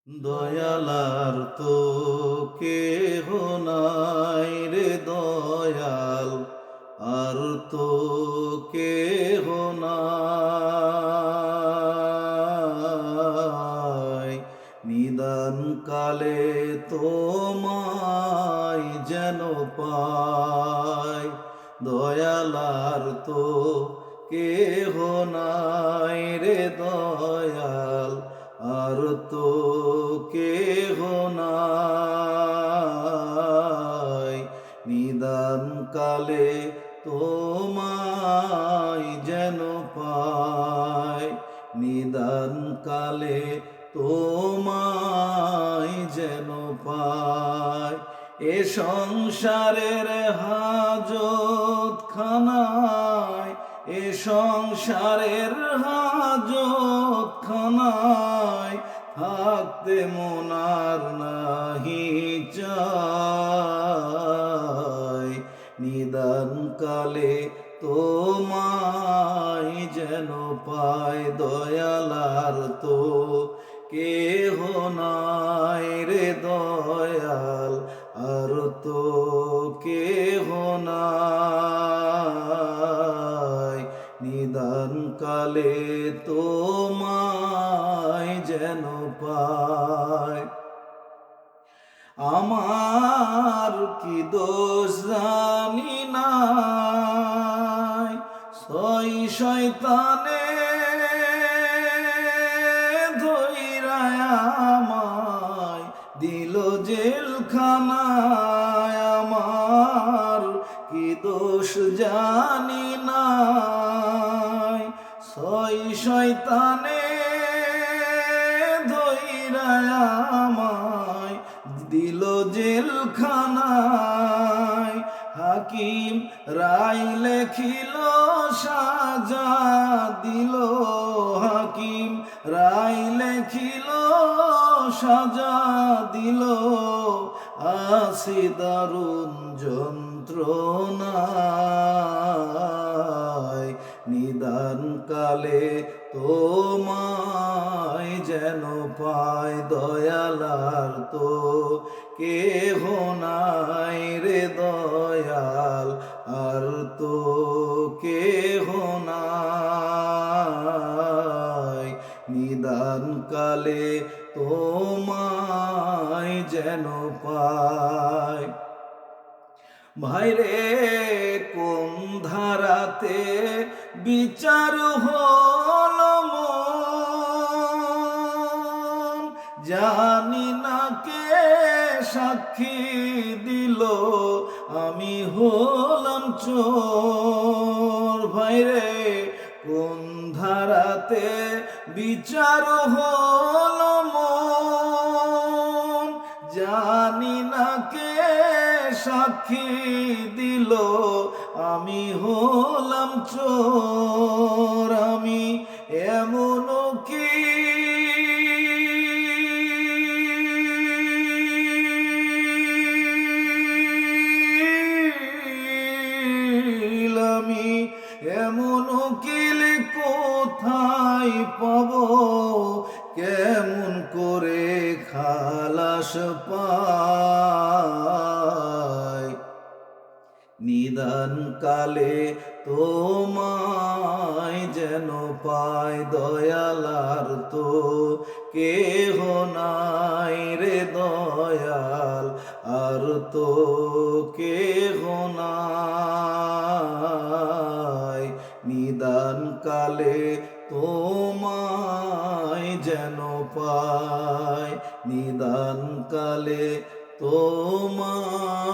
দয়ালার তো কেহ নাই রে দয়াল, আর তো কেহ নাই। নিদান কালে তোমায় যেন পাই, দয়ালার তো কেহ নাই রে দয়াল, আর তো কেহ নাই। নিদান কালে তোমায় যেন পাই, নিদান কালে তোমায় যেন পাই। এ সংসারের হাজত খানায়, এ সংসারের হাজত খানায় থাকতে মন আর নাহি চায়। নিদান কালে তোমায় যেন পাই, দয়ালার তো কেহ নাই রে দয়াল, আর তো কেহ নাই। নিদান কালে তোমায় যেন পাই। আমার কি দোষ জানি নাই, ছয় শয়তানে ধইরায় আমায় দিল জেলখানায়। আমার কি দোষ জানি নাই, ছয় শয়তানে ধইরায় আমায় দিল জেলখানায়। হাকিম রায় লেখিল সাজা দিল, হাকিম রায় লেখিল সাজা দিল, আছি দারুণ যন্ত্রণায়। নিদান কালে তোমায় যেন পাই, দয়ালার তো কেহ নাই রে দয়াল, আর তো কেহ নাই। নিদান কালে তোমায় যেন পাই। ভাইরে কোন ধারাতে বিচার হল মন, জানি না কে সাক্ষী দিল আমি হলাম চোর। ভাইরে কোন ধারাতে বিচার হল মন, জানি না কে সাক্ষী দিল আমি হলাম চোর। আমি এমন কি আমি এমন উকিল কোথায় পাব, কেমন করে খালাস পাই। নিদান কালে তোমায় যেন পাই, দয়ালার তো কেহ নাই রে দয়াল, আর তো কেহ নাই। নিদান কালে তোমায় যেন পাই, নিদান কালে তোমায়